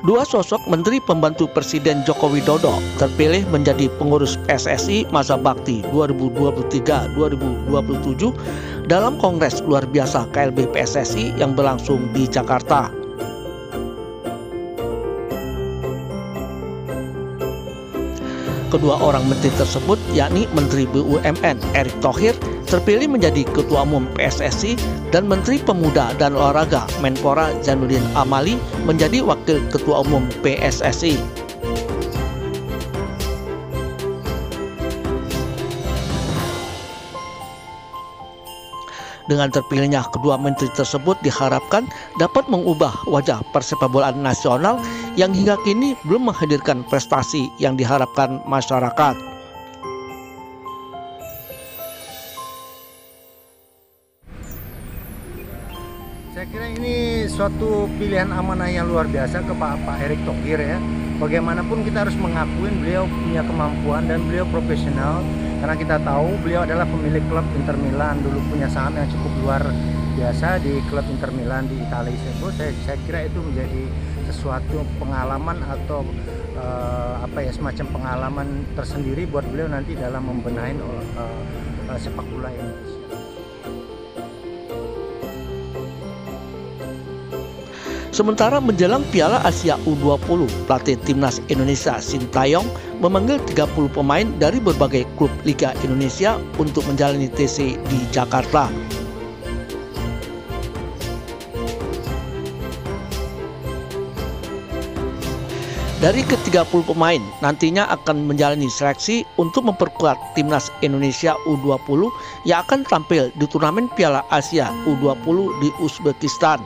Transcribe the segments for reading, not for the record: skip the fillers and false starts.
Dua sosok Menteri Pembantu Presiden Joko Widodo terpilih menjadi pengurus PSSI masa bakti 2023-2027 dalam Kongres Luar Biasa KLB PSSI yang berlangsung di Jakarta. Kedua orang menteri tersebut, yakni Menteri BUMN Erick Thohir, terpilih menjadi Ketua Umum PSSI dan Menteri Pemuda dan Olahraga Menpora Zainuddin Amali menjadi Wakil Ketua Umum PSSI. Dengan terpilihnya kedua menteri tersebut diharapkan dapat mengubah wajah persepakbolaan nasional yang hingga kini belum menghadirkan prestasi yang diharapkan masyarakat. Saya kira ini suatu pilihan amanah yang luar biasa ke Pak Erick Thohir ya. Bagaimanapun kita harus mengakui beliau punya kemampuan dan beliau profesional. Karena kita tahu beliau adalah pemilik klub Inter Milan, dulu punya saham yang cukup luar biasa di klub Inter Milan di Italia tersebut. Saya kira itu menjadi sesuatu pengalaman atau semacam pengalaman tersendiri buat beliau nanti dalam membenahi sepak bola Indonesia. Sementara menjelang Piala Asia U20, pelatih Timnas Indonesia Sintayong memanggil 30 pemain dari berbagai klub Liga Indonesia untuk menjalani TC di Jakarta. Dari ke-30 pemain nantinya akan menjalani seleksi untuk memperkuat Timnas Indonesia U20 yang akan tampil di turnamen Piala Asia U20 di Uzbekistan.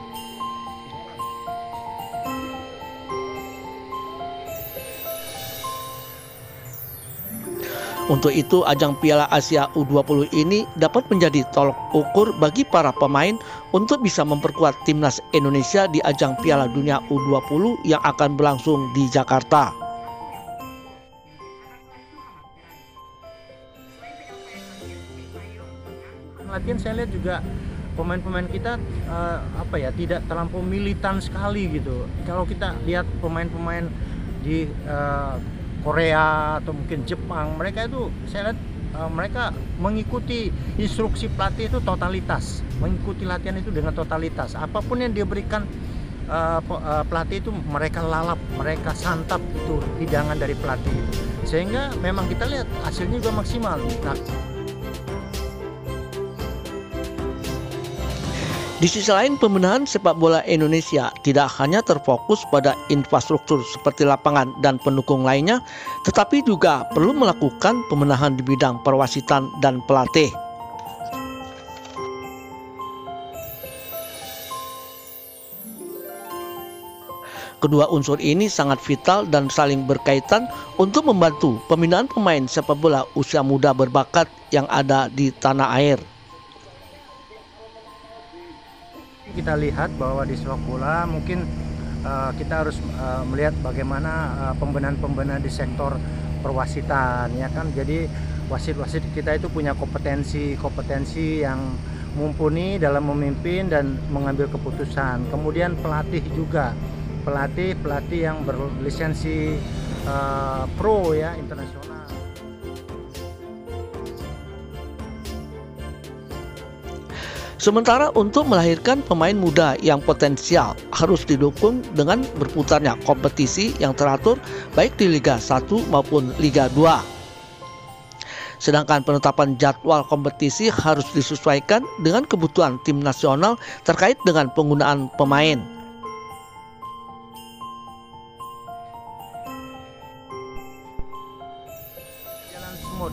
Untuk itu, ajang Piala Asia U20 ini dapat menjadi tolok ukur bagi para pemain untuk bisa memperkuat Timnas Indonesia di ajang Piala Dunia U20 yang akan berlangsung di Jakarta. Latihan saya lihat juga pemain-pemain kita tidak terlampau militan sekali gitu. Kalau kita lihat pemain-pemain di Korea atau mungkin Jepang, mereka itu saya lihat mereka mengikuti instruksi pelatih itu totalitas, mengikuti latihan itu dengan totalitas. Apapun yang dia berikan pelatih itu mereka lalap, mereka santap itu hidangan dari pelatih itu. Sehingga memang kita lihat hasilnya juga maksimal. Di sisi lain, pembenahan sepak bola Indonesia tidak hanya terfokus pada infrastruktur seperti lapangan dan pendukung lainnya, tetapi juga perlu melakukan pembenahan di bidang perwasitan dan pelatih. Kedua unsur ini sangat vital dan saling berkaitan untuk membantu pembinaan pemain sepak bola usia muda berbakat yang ada di tanah air. Kita lihat bahwa di sepak bola mungkin kita harus melihat bagaimana pembenahan-pembenahan di sektor perwasitan ya kan. Jadi wasit-wasit kita itu punya kompetensi yang mumpuni dalam memimpin dan mengambil keputusan. Kemudian pelatih juga, pelatih yang berlisensi pro ya, internasional. Sementara untuk melahirkan pemain muda yang potensial harus didukung dengan berputarnya kompetisi yang teratur baik di Liga 1 maupun Liga 2. Sedangkan penetapan jadwal kompetisi harus disesuaikan dengan kebutuhan tim nasional terkait dengan penggunaan pemain.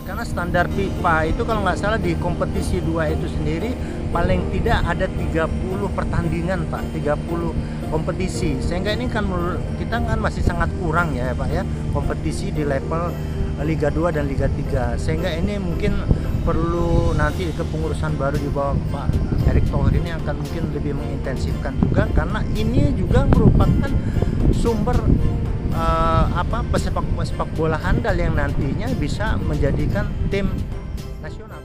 Karena standar FIFA itu kalau nggak salah di kompetisi 2 itu sendiri paling tidak ada 30 pertandingan Pak, 30 kompetisi. Sehingga ini kan menurut kita kan masih sangat kurang ya Pak ya, kompetisi di level Liga 2 dan Liga 3. Sehingga ini mungkin perlu nanti kepengurusan baru di bawah Pak Erick Thohir ini akan mungkin lebih mengintensifkan juga, karena ini juga merupakan sumber pesepak bola handal yang nantinya bisa menjadikan tim nasional.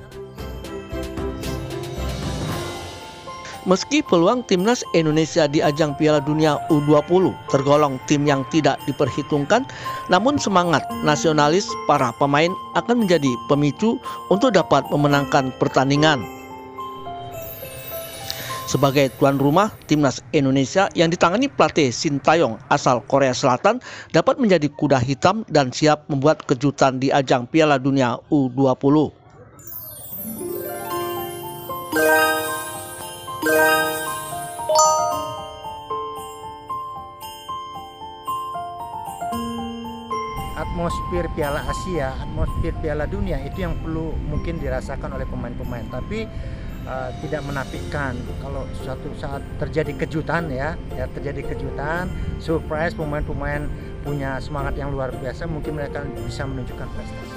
Meski peluang timnas Indonesia di ajang Piala Dunia U20 tergolong tim yang tidak diperhitungkan, namun semangat nasionalis para pemain akan menjadi pemicu untuk dapat memenangkan pertandingan. Sebagai tuan rumah, timnas Indonesia yang ditangani pelatih Sintayong asal Korea Selatan dapat menjadi kuda hitam dan siap membuat kejutan di ajang Piala Dunia U20. Atmosfer Piala Asia, atmosfer Piala Dunia itu yang perlu mungkin dirasakan oleh pemain-pemain. Tapi tidak menafikan kalau suatu saat terjadi kejutan terjadi kejutan, surprise, pemain-pemain punya semangat yang luar biasa, mungkin mereka bisa menunjukkan prestasi.